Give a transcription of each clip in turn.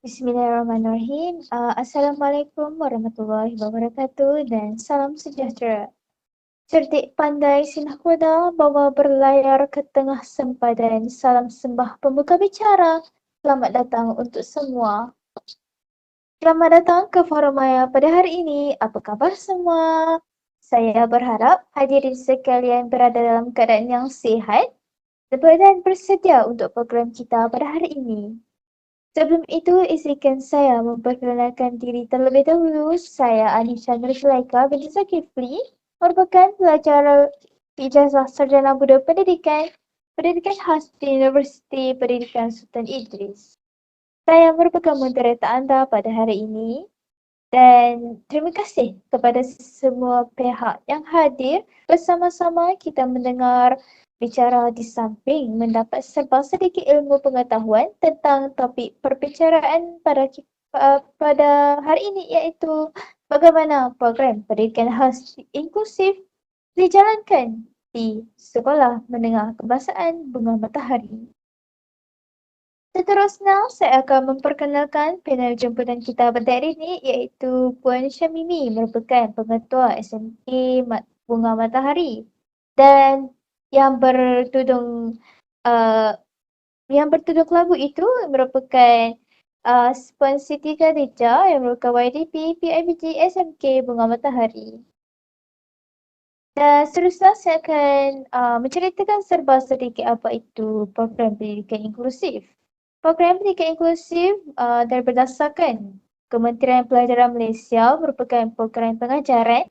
Bismillahirrahmanirrahim. Assalamualaikum warahmatullahi wabarakatuh dan salam sejahtera. Cerdik pandai sinah kuda bawa berlayar ke tengah sempadan. Salam sembah pembuka bicara. Selamat datang untuk semua. Selamat datang ke Forum Maya pada hari ini. Apa khabar semua? Saya berharap hadirin sekalian berada dalam keadaan yang sihat dan bersedia untuk program kita pada hari ini. Sebelum itu, izinkan saya memperkenalkan diri terlebih dahulu. Saya Anisha Nurzulaika binti Zulkifli, merupakan pelajar ijazah sarjana Buddha Pendidikan khas di Universiti Pendidikan Sultan Idris. Saya merupakan moderator anda pada hari ini dan terima kasih kepada semua pihak yang hadir. Bersama-sama kita mendengar bicara di samping mendapat serba sedikit ilmu pengetahuan tentang topik perbicaraan pada hari ini, iaitu bagaimana program pendidikan khas inklusif dijalankan di Sekolah Menengah Kebangsaan Bunga Matahari. Seterusnya, saya akan memperkenalkan panel jemputan kita pada hari ini, iaitu Puan Syamimi, merupakan pengetua SMK Bunga Matahari, dan yang bertudung uh, lagu itu merupakan Puan Siti Khadijah yang merupakan YDP PIBG SMK Bunga Matahari. Dan seterusnya saya akan menceritakan serba sedikit apa itu program pendidikan inklusif. Program pendidikan inklusif dan berdasarkan Kementerian Pelajaran Malaysia merupakan program pengajaran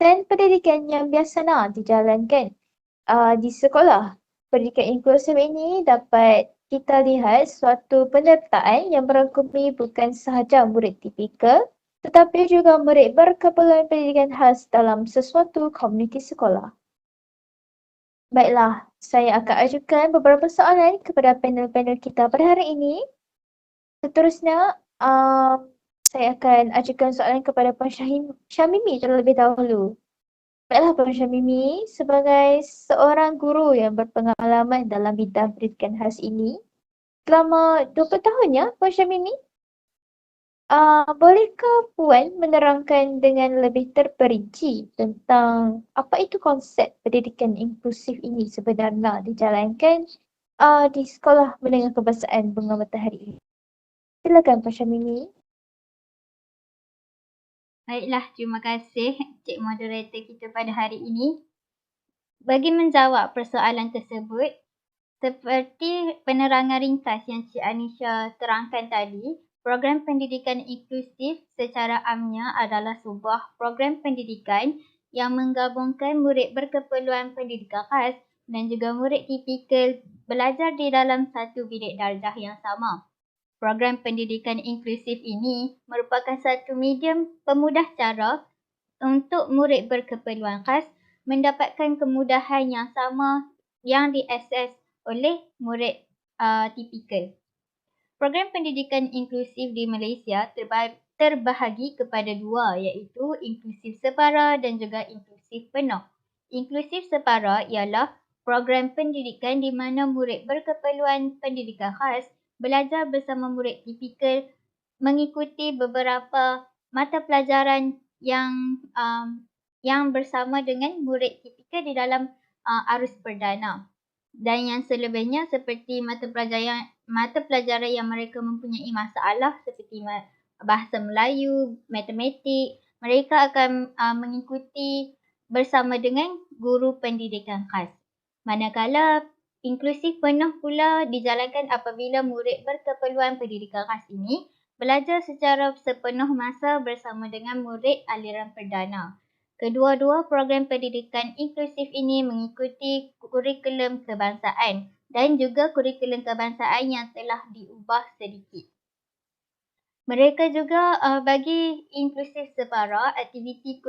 dan pendidikan yang biasa dijalankan di sekolah. Pendidikan inklusif ini dapat kita lihat suatu penyertaan yang merangkumi bukan sahaja murid tipikal tetapi juga murid berkeperluan pendidikan khas dalam sesuatu komuniti sekolah. Baiklah, saya akan ajukan beberapa soalan kepada panel-panel kita pada hari ini. Seterusnya, saya akan ajukan soalan kepada Puan Syamimi terlebih dahulu. Baiklah Puan Syamimi, sebagai seorang guru yang berpengalaman dalam bidang pendidikan khas ini, selama 20 tahun ya Puan Syamimi, bolehkah Puan menerangkan dengan lebih terperinci tentang apa itu konsep pendidikan inklusif ini sebenarnya dijalankan di Sekolah Menengah Kebangsaan Bunga Matahari ini? Silakan Puan Syamimi. Baiklah, terima kasih Cik Moderator kita pada hari ini. Bagi menjawab persoalan tersebut, seperti penerangan ringkas yang Cik Anisha terangkan tadi, program pendidikan inklusif secara amnya adalah sebuah program pendidikan yang menggabungkan murid berkeperluan pendidikan khas dan juga murid tipikal belajar di dalam satu bilik darjah yang sama. Program pendidikan inklusif ini merupakan satu medium pemudah cara untuk murid berkeperluan khas mendapatkan kemudahan yang sama yang diakses oleh murid tipikal. Program pendidikan inklusif di Malaysia terbahagi kepada dua, iaitu inklusif separa dan juga inklusif penuh. Inklusif separa ialah program pendidikan di mana murid berkeperluan pendidikan khas belajar bersama murid tipikal mengikuti beberapa mata pelajaran yang bersama dengan murid tipikal di dalam arus perdana. Dan yang selebihnya seperti mata pelajaran yang mereka mempunyai masalah seperti bahasa Melayu, matematik, mereka akan mengikuti bersama dengan guru pendidikan khas. Manakala inklusif penuh pula dijalankan apabila murid berkeperluan pendidikan khas ini belajar secara sepenuh masa bersama dengan murid aliran perdana. Kedua-dua program pendidikan inklusif ini mengikuti kurikulum kebangsaan dan juga kurikulum kebangsaan yang telah diubah sedikit. Mereka juga bagi inklusif separa, aktiviti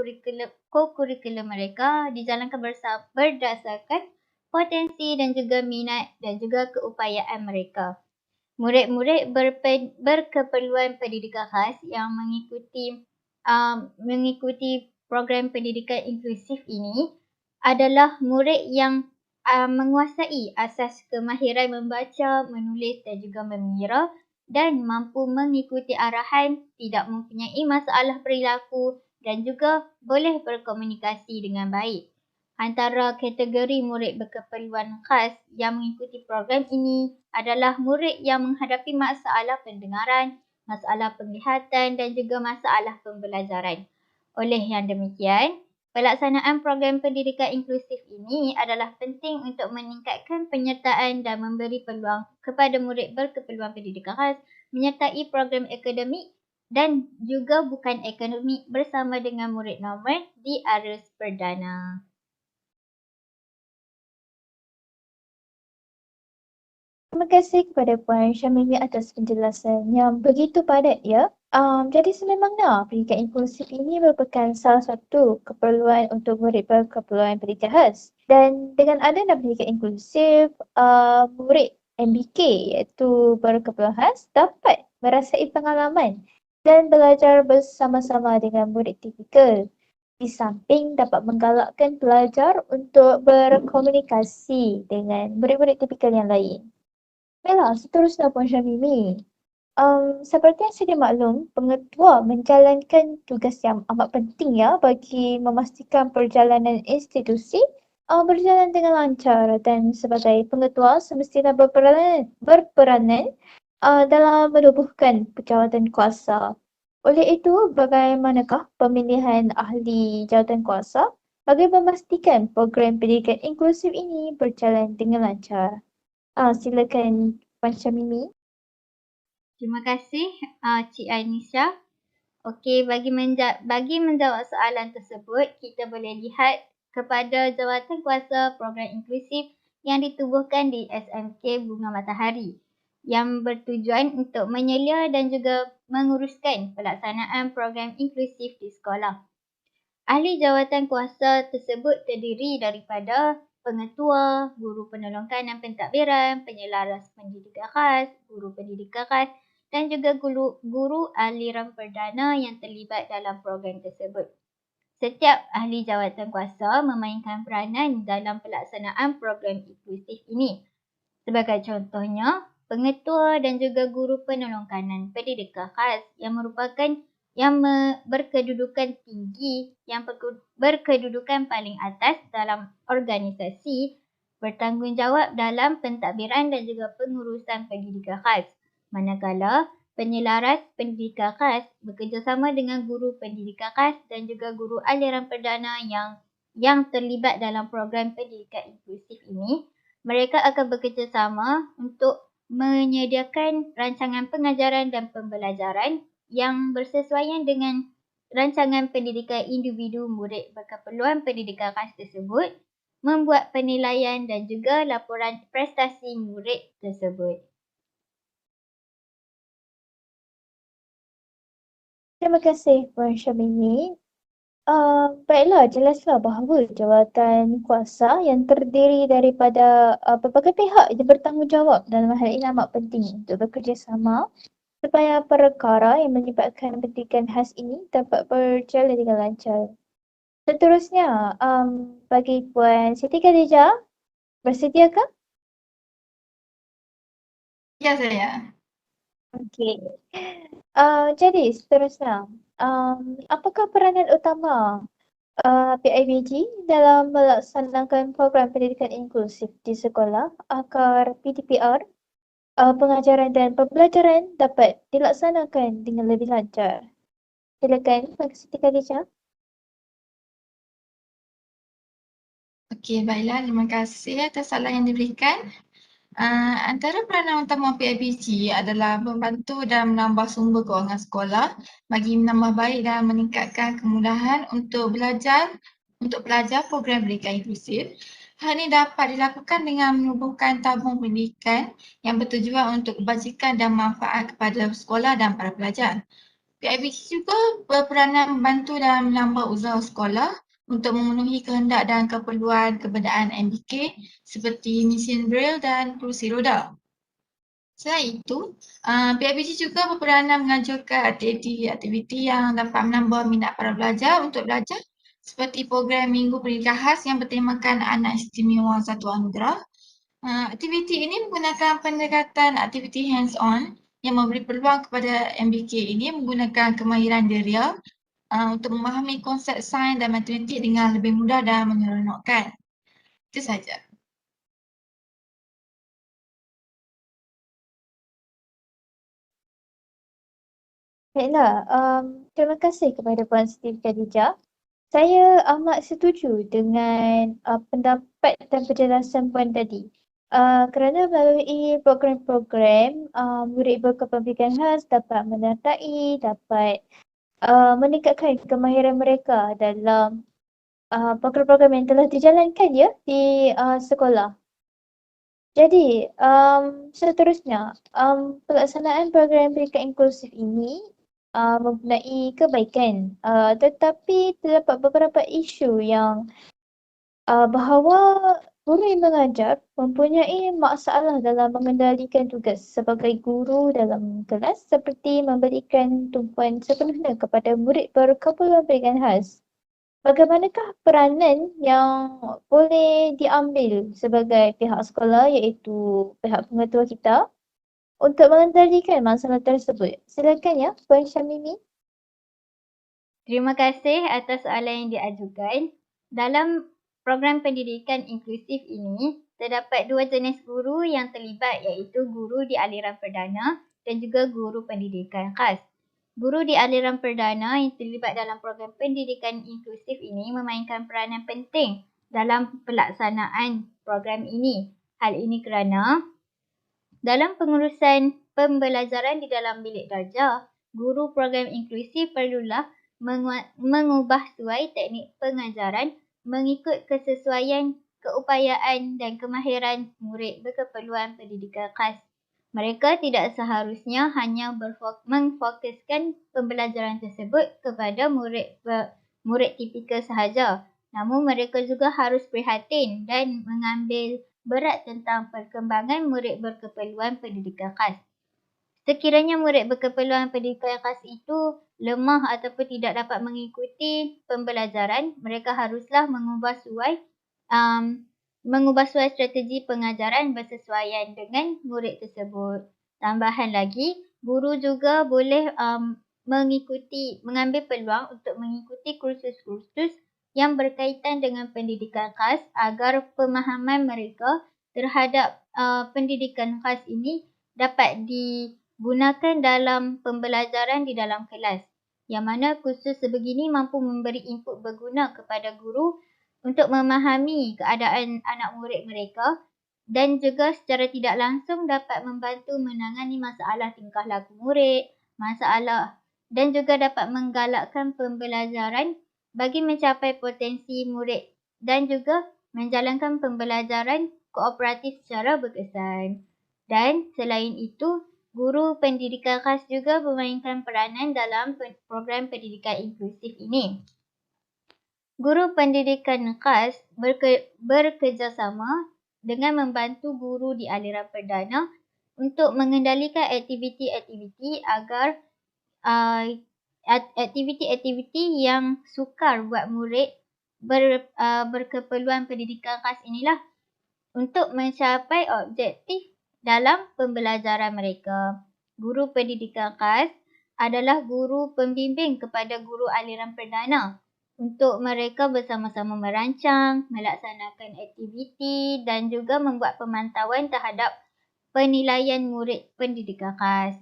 co-kurikulum mereka dijalankan berdasarkan potensi dan juga minat dan juga keupayaan mereka. Murid-murid berkeperluan pendidikan khas yang mengikuti program pendidikan inklusif ini adalah murid yang menguasai asas kemahiran membaca, menulis dan juga mengira dan mampu mengikuti arahan, tidak mempunyai masalah perilaku dan juga boleh berkomunikasi dengan baik. Antara kategori murid berkeperluan khas yang mengikuti program ini adalah murid yang menghadapi masalah pendengaran, masalah penglihatan dan juga masalah pembelajaran. Oleh yang demikian, pelaksanaan program pendidikan inklusif ini adalah penting untuk meningkatkan penyertaan dan memberi peluang kepada murid berkeperluan pendidikan khas menyertai program akademik dan juga bukan akademik bersama dengan murid normal di arus perdana. Terima kasih kepada Puan Syamimi atas penjelasan yang begitu padat ya. Jadi sememangnya pendidikan inklusif ini merupakan salah satu keperluan untuk murid berkeperluan pendidikan khas. Dan dengan adanya pendidikan inklusif, murid MBK iaitu berkeperluan khas dapat merasai pengalaman dan belajar bersama-sama dengan murid tipikal. Di samping dapat menggalakkan pelajar untuk berkomunikasi dengan murid-murid tipikal yang lain. Baiklah, seterusnya Puan Syamimi. Seperti yang sedia maklum, pengetua menjalankan tugas yang amat penting ya bagi memastikan perjalanan institusi berjalan dengan lancar dan sebagai pengetua semestinya berperanan dalam menubuhkan jawatan kuasa. Oleh itu, bagaimanakah pemilihan ahli jawatan kuasa bagi memastikan program pendidikan inklusif ini berjalan dengan lancar? Silakan Puan Syamimi. Terima kasih Cik Ainisha. Okey, bagi menjawab soalan tersebut, kita boleh lihat kepada jawatan kuasa program inklusif yang ditubuhkan di SMK Bunga Matahari yang bertujuan untuk menyelia dan juga menguruskan pelaksanaan program inklusif di sekolah. Ahli jawatan kuasa tersebut terdiri daripada pengetua, guru penolong kanan pentadbiran, penyelaras pendidikan khas, guru pendidikan khas dan juga guru aliran perdana yang terlibat dalam program tersebut. Setiap ahli jawatan kuasa memainkan peranan dalam pelaksanaan program inklusif ini. Sebagai contohnya, pengetua dan juga guru penolong kanan pendidikan khas yang merupakan berkedudukan tinggi, yang berkedudukan paling atas dalam organisasi, bertanggungjawab dalam pentadbiran dan juga pengurusan pendidikan khas. Manakala penyelaras pendidikan khas bekerjasama dengan guru pendidikan khas dan juga guru aliran perdana yang terlibat dalam program pendidikan inklusif ini, mereka akan bekerjasama untuk menyediakan rancangan pengajaran dan pembelajaran yang bersesuaian dengan rancangan pendidikan individu murid berkeperluan pendidikan khas tersebut, membuat penilaian dan juga laporan prestasi murid tersebut. Terima kasih Puan Syamimi. Baiklah, jelaslah bahawa jawatan kuasa yang terdiri daripada pelbagai pihak yang bertanggungjawab dalam hal ini amat penting untuk bekerjasama supaya perkara yang menyebabkan pendidikan khas ini dapat berjalan dengan lancar. Seterusnya, bagi Puan Siti Khadijah, bersediakah? Ya, saya. Okey. Jadi seterusnya, apakah peranan utama PIBG dalam melaksanakan program pendidikan inklusif di sekolah agar PDPR, pengajaran dan pembelajaran dapat dilaksanakan dengan lebih lancar? Silakan, Puan Siti Khadijah. Okey, baiklah. Terima kasih atas soalan yang diberikan. Antara peranan utama PIBG adalah membantu dalam menambah sumber kewangan sekolah bagi menambah baik dan meningkatkan kemudahan untuk pelajar program pendidikan inklusif. Hal ini dapat dilakukan dengan menubuhkan tabung pendidikan yang bertujuan untuk kebajikan dan manfaat kepada sekolah dan para pelajar. PIBG juga berperanan membantu dalam menambah usaha sekolah untuk memenuhi kehendak dan keperluan keberadaan MBK seperti mesin braille dan kerusi roda. Selain itu, PIBG juga berperanan menganjurkan aktiviti yang dapat menambah minat para pelajar untuk belajar seperti program Minggu Pendidikan Khas yang bertemakan Anak Istimewa Satu Anugerah. Aktiviti ini menggunakan pendekatan aktiviti hands-on yang memberi peluang kepada MBK ini menggunakan kemahiran dia untuk memahami konsep sains dan matematik dengan lebih mudah dan menyeronokkan. Itu saja. Baiklah, terima kasih kepada Puan Siti Khadijah. Saya amat setuju dengan pendapat dan penjelasan Puan tadi. Kerana melalui program-program, murid berkependidikan khas dapat menyertai, dapat meningkatkan kemahiran mereka dalam program-program yang telah dijalankan ya di sekolah. Jadi, seterusnya, pelaksanaan program pendidikan inklusif ini mempunyai kebaikan, tetapi terdapat beberapa isu yang bahawa guru yang mengajar mempunyai masalah dalam mengendalikan tugas sebagai guru dalam kelas seperti memberikan tumpuan sepenuhnya kepada murid berkeperluan pendidikan khas. Bagaimanakah peranan yang boleh diambil sebagai pihak sekolah iaitu pihak pengetua kita untuk mengendalikan masalah tersebut? Silakan ya, Puan Syamimi. Terima kasih atas soalan yang diajukan. Dalam program pendidikan inklusif ini, terdapat dua jenis guru yang terlibat iaitu guru di aliran perdana dan juga guru pendidikan khas. Guru di aliran perdana yang terlibat dalam program pendidikan inklusif ini memainkan peranan penting dalam pelaksanaan program ini. Hal ini kerana dalam pengurusan pembelajaran di dalam bilik darjah, guru program inklusif perlulah mengubah suai teknik pengajaran mengikut kesesuaian keupayaan dan kemahiran murid berkeperluan pendidikan khas. Mereka tidak seharusnya hanya mengfokuskan pembelajaran tersebut kepada murid tipikal sahaja. Namun mereka juga harus prihatin dan mengambil berat tentang perkembangan murid berkeperluan pendidikan khas. Sekiranya murid berkeperluan pendidikan khas itu lemah ataupun tidak dapat mengikuti pembelajaran, mereka haruslah mengubah suai strategi pengajaran bersesuaian dengan murid tersebut. Tambahan lagi, guru juga boleh mengambil peluang untuk mengikuti kursus-kursus yang berkaitan dengan pendidikan khas agar pemahaman mereka terhadap pendidikan khas ini dapat digunakan dalam pembelajaran di dalam kelas. Yang mana kursus sebegini mampu memberi input berguna kepada guru untuk memahami keadaan anak murid mereka dan juga secara tidak langsung dapat membantu menangani masalah tingkah laku murid, dan juga dapat menggalakkan pembelajaran bagi mencapai potensi murid dan juga menjalankan pembelajaran kooperatif secara berkesan. Dan selain itu, guru pendidikan khas juga memainkan peranan dalam program pendidikan inklusif ini. Guru pendidikan khas bekerjasama dengan membantu guru di aliran perdana untuk mengendalikan aktiviti-aktiviti agar aktiviti-aktiviti yang sukar buat murid berkeperluan pendidikan khas inilah untuk mencapai objektif dalam pembelajaran mereka. Guru pendidikan khas adalah guru pembimbing kepada guru aliran perdana untuk mereka bersama-sama merancang, melaksanakan aktiviti dan juga membuat pemantauan terhadap penilaian murid pendidikan khas.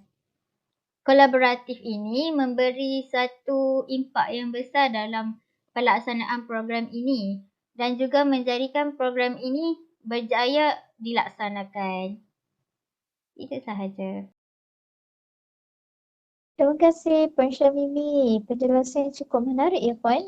Kolaboratif ini memberi satu impak yang besar dalam pelaksanaan program ini dan juga menjadikan program ini berjaya dilaksanakan. Itu sahaja. Terima kasih Puan Syamimi. Penjelasan yang cukup menarik ya Puan.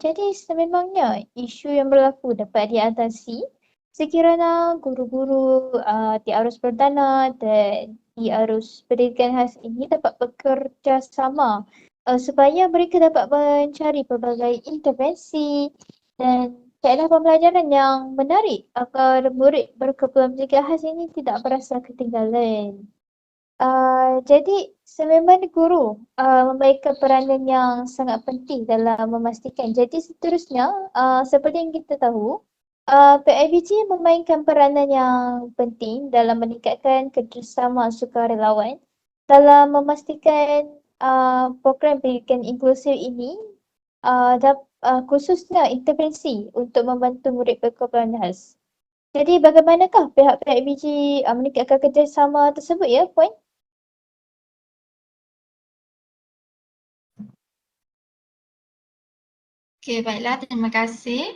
Jadi sememangnya isu yang berlaku dapat diatasi sekiranya guru-guru di arus perdana dan di arus pendidikan khas ini dapat bekerjasama supaya mereka dapat mencari pelbagai intervensi dan kaedah pembelajaran yang menarik agar murid berkeperluan pendidikan khas ini tidak merasa ketinggalan. Jadi sememangnya guru memainkan peranan yang sangat penting dalam memastikan. Jadi seterusnya, seperti yang kita tahu, PIBG memainkan peranan yang penting dalam meningkatkan kerjasama sukarelawan dalam memastikan program pendidikan inklusif ini khususnya intervensi untuk membantu murid berkebutuhan khas. Jadi bagaimanakah pihak-pihak IBG meningkatkan kerjasama tersebut ya, Puan? Okey, baiklah, terima kasih.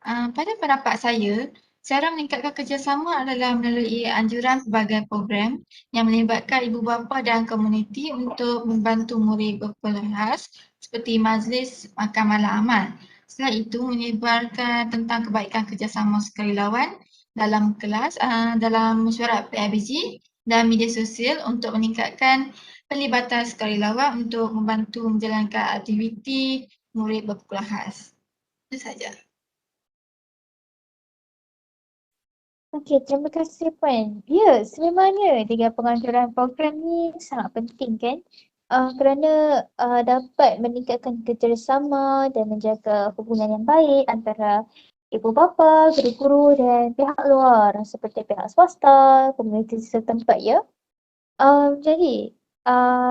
Pada pendapat saya, cara meningkatkan kerjasama adalah melalui anjuran pelbagai program yang melibatkan ibu bapa dan komuniti untuk membantu murid berkebutuhan khas seperti majlis makan malam amal. Selain itu, menyebarkan tentang kebaikan kerjasama sukarelawan dalam kelas, dalam mesyuarat PIBG dan media sosial untuk meningkatkan pelibatan sukarelawan untuk membantu menjalankan aktiviti murid berkebutuhan khas. Itu saja. Okey, terima kasih Puan. Ya, sememangnya dengan penganjuran program ni sangat penting kan? Kerana dapat meningkatkan kerjasama dan menjaga hubungan yang baik antara ibu bapa, guru-guru dan pihak luar seperti pihak swasta, komuniti setempat ya. Jadi,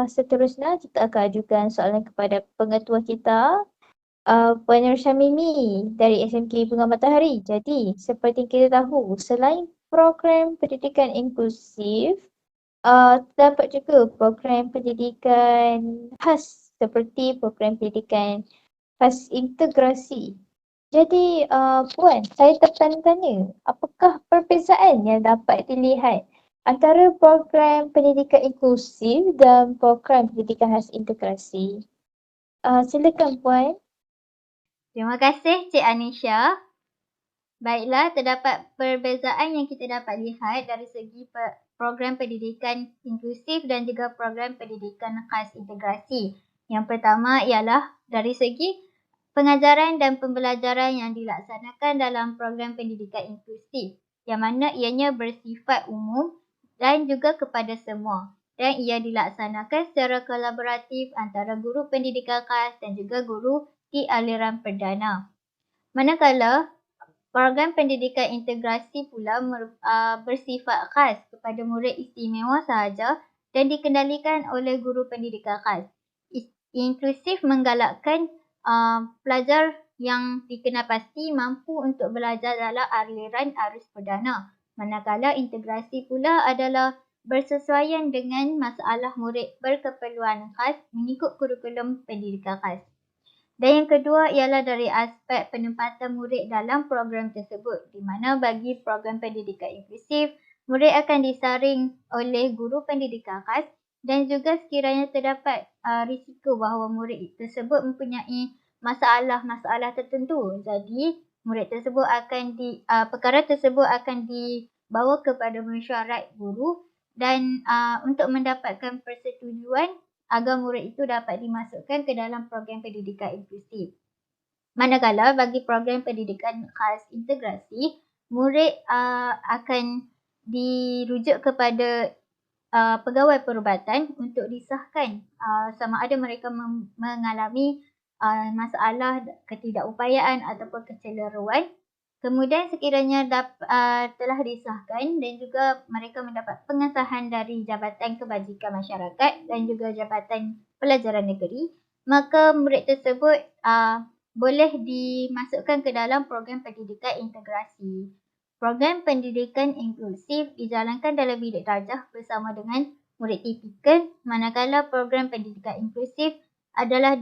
seterusnya kita akan ajukan soalan kepada pengetua kita, Puan Syamimi dari SMK Bunga Matahari. Jadi, seperti kita tahu, selain program pendidikan inklusif, terdapat juga program pendidikan khas seperti program pendidikan khas integrasi. Jadi, Puan, saya tertanya-tanya, apakah perbezaan yang dapat dilihat antara program pendidikan inklusif dan program pendidikan khas integrasi? Silakan Puan. Terima kasih Cik Anisha. Baiklah, terdapat perbezaan yang kita dapat lihat dari segi program pendidikan inklusif dan juga program pendidikan khas integrasi. Yang pertama ialah dari segi pengajaran dan pembelajaran yang dilaksanakan dalam program pendidikan inklusif, yang mana ianya bersifat umum dan juga kepada semua. Dan ia dilaksanakan secara kolaboratif antara guru pendidikan khas dan juga guru di aliran perdana. Manakala program pendidikan integrasi pula bersifat khas kepada murid istimewa sahaja dan dikendalikan oleh guru pendidikan khas. Inklusif menggalakkan pelajar yang dikenal pasti mampu untuk belajar dalam aliran arus perdana. Manakala integrasi pula adalah bersesuaian dengan masalah murid berkeperluan khas mengikut kurikulum pendidikan khas. Dan yang kedua ialah dari aspek penempatan murid dalam program tersebut, di mana bagi program pendidikan inklusif, murid akan disaring oleh guru pendidikan khas dan juga sekiranya terdapat risiko bahawa murid tersebut mempunyai masalah-masalah tertentu. Jadi, murid tersebut perkara tersebut akan dibawa kepada mesyuarat guru dan untuk mendapatkan persetujuan agar murid itu dapat dimasukkan ke dalam program pendidikan inklusif. Manakala bagi program pendidikan khas integrasi, murid akan dirujuk kepada pegawai perubatan untuk disahkan sama ada mereka mengalami masalah ketidakupayaan ataupun keceleruan. Kemudian sekiranya telah disahkan dan juga mereka mendapat pengesahan dari Jabatan Kebajikan Masyarakat dan juga Jabatan Pelajaran Negeri, maka murid tersebut boleh dimasukkan ke dalam program pendidikan integrasi. Program pendidikan inklusif dijalankan dalam bilik darjah bersama dengan murid tipikal, manakala program pendidikan inklusif adalah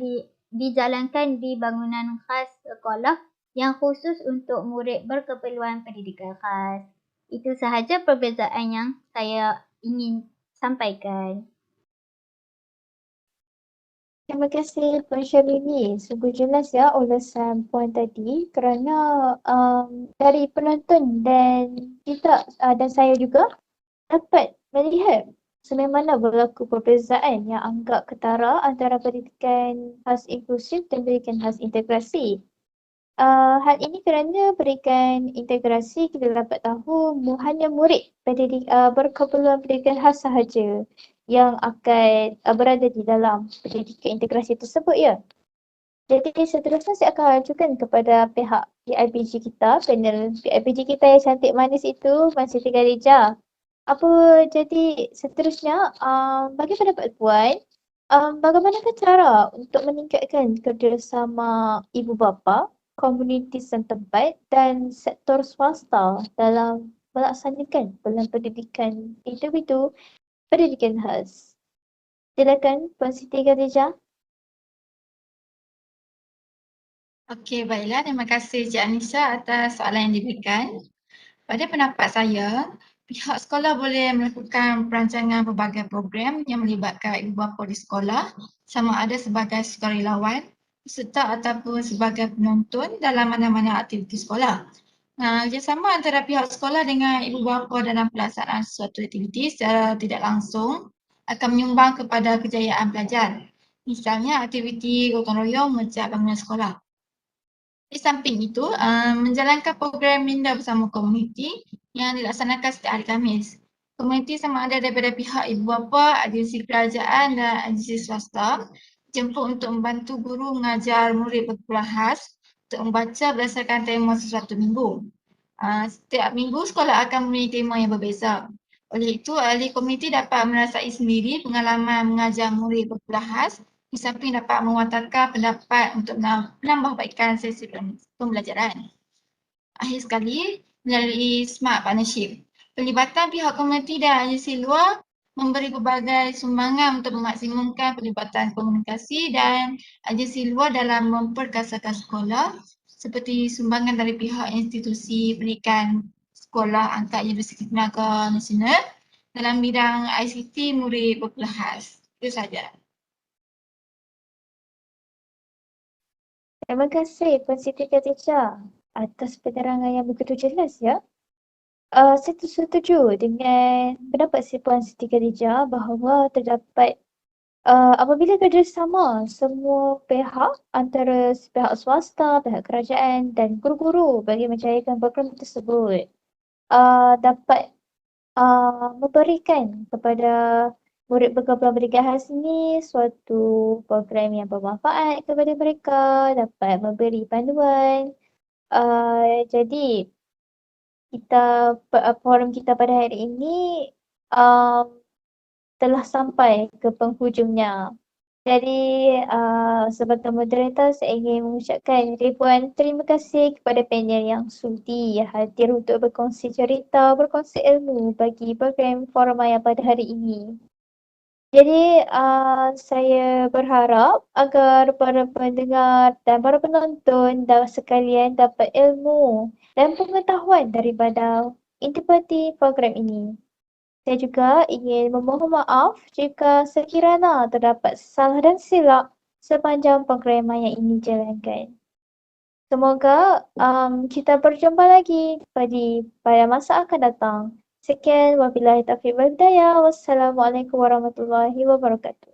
dijalankan di bangunan khas sekolah yang khusus untuk murid berkeperluan pendidikan khas. Itu sahaja perbezaan yang saya ingin sampaikan. Terima kasih Puan Syamimi. Sungguh jelas ya ulasan Puan tadi kerana dari penonton dan kita dan saya juga dapat melihat sememangnya berlaku perbezaan yang agak ketara antara pendidikan khas inklusif dan pendidikan khas integrasi. Hal ini kerana berikan integrasi kita dapat tahu hanya murid berkeperluan pendidikan khas sahaja yang akan berada di dalam pendidikan integrasi tersebut ya. Jadi seterusnya saya akan ajukan kepada pihak PIBG kita, panel PIBG kita yang cantik manis itu, Puan Siti Khadijah. Jadi seterusnya, bagi pendapat Puan, bagaimanakah cara untuk meningkatkan kerjasama ibu bapa, komuniti setempat dan sektor swasta dalam melaksanakan pelan pendidikan individu pendidikan khas? Silakan Puan Siti Khadijah. Okey, baiklah. Terima kasih Cik Anisha atas soalan yang diberikan. Pada pendapat saya, pihak sekolah boleh melakukan perancangan pelbagai program yang melibatkan ibu bapa di sekolah, sama ada sebagai sukarelawan, peserta ataupun sebagai penonton dalam mana-mana aktiviti sekolah. Kerjasama antara pihak sekolah dengan ibu bapa dalam pelaksanaan suatu aktiviti secara tidak langsung akan menyumbang kepada kejayaan pelajar. Misalnya aktiviti gotong royong mencat bangunan sekolah. Di samping itu, menjalankan program minda bersama komuniti yang dilaksanakan setiap hari Khamis. Komuniti sama ada daripada pihak ibu bapa, agensi kerajaan dan agensi swasta jemput untuk membantu guru mengajar murid berkelas khas untuk membaca berdasarkan tema sesuatu minggu. Setiap minggu sekolah akan mempunyai tema yang berbeza. Oleh itu, ahli komuniti dapat merasai sendiri pengalaman mengajar murid berkelas khas di samping dapat mewatarkan pendapat untuk menambahbaikan sesi pembelajaran. Akhir sekali, melalui Smart Partnership, pelibatan pihak komuniti dan agensi luar memberi pelbagai sumbangan untuk memaksimumkan pelibatan komunikasi dan agensi luar dalam memperkasakan sekolah seperti sumbangan dari pihak institusi pendidikan sekolah angkat Universiti Tenaga Nasional dalam bidang ICT murid berkelas khas. Itu sahaja. Terima kasih Puan Siti Khadijah atas penerangan yang begitu jelas ya. Saya setuju dengan pendapat si Puan Siti Khadijah bahawa terdapat apabila kerjasama semua pihak antara pihak swasta, pihak kerajaan dan guru-guru bagi menjayakan program tersebut dapat memberikan kepada murid berkelas pendidikan khas ini suatu program yang bermanfaat kepada mereka, dapat memberi panduan. Jadi forum kita pada hari ini telah sampai ke penghujungnya. Jadi sebagai moderator saya ingin mengucapkan ribuan terima kasih kepada panel yang sudi hadir untuk berkongsi cerita, berkongsi ilmu bagi program Forum Maya pada hari ini. Jadi saya berharap agar para pendengar dan para penonton sekalian dapat ilmu dan pengetahuan daripada intipati program ini. Saya juga ingin memohon maaf jika sekiranya terdapat salah dan silap sepanjang program yang ini jalankan. Semoga kita berjumpa lagi pada masa akan datang. Sekian, wabillahi taufiq wal hidayah. Wassalamualaikum warahmatullahi wabarakatuh.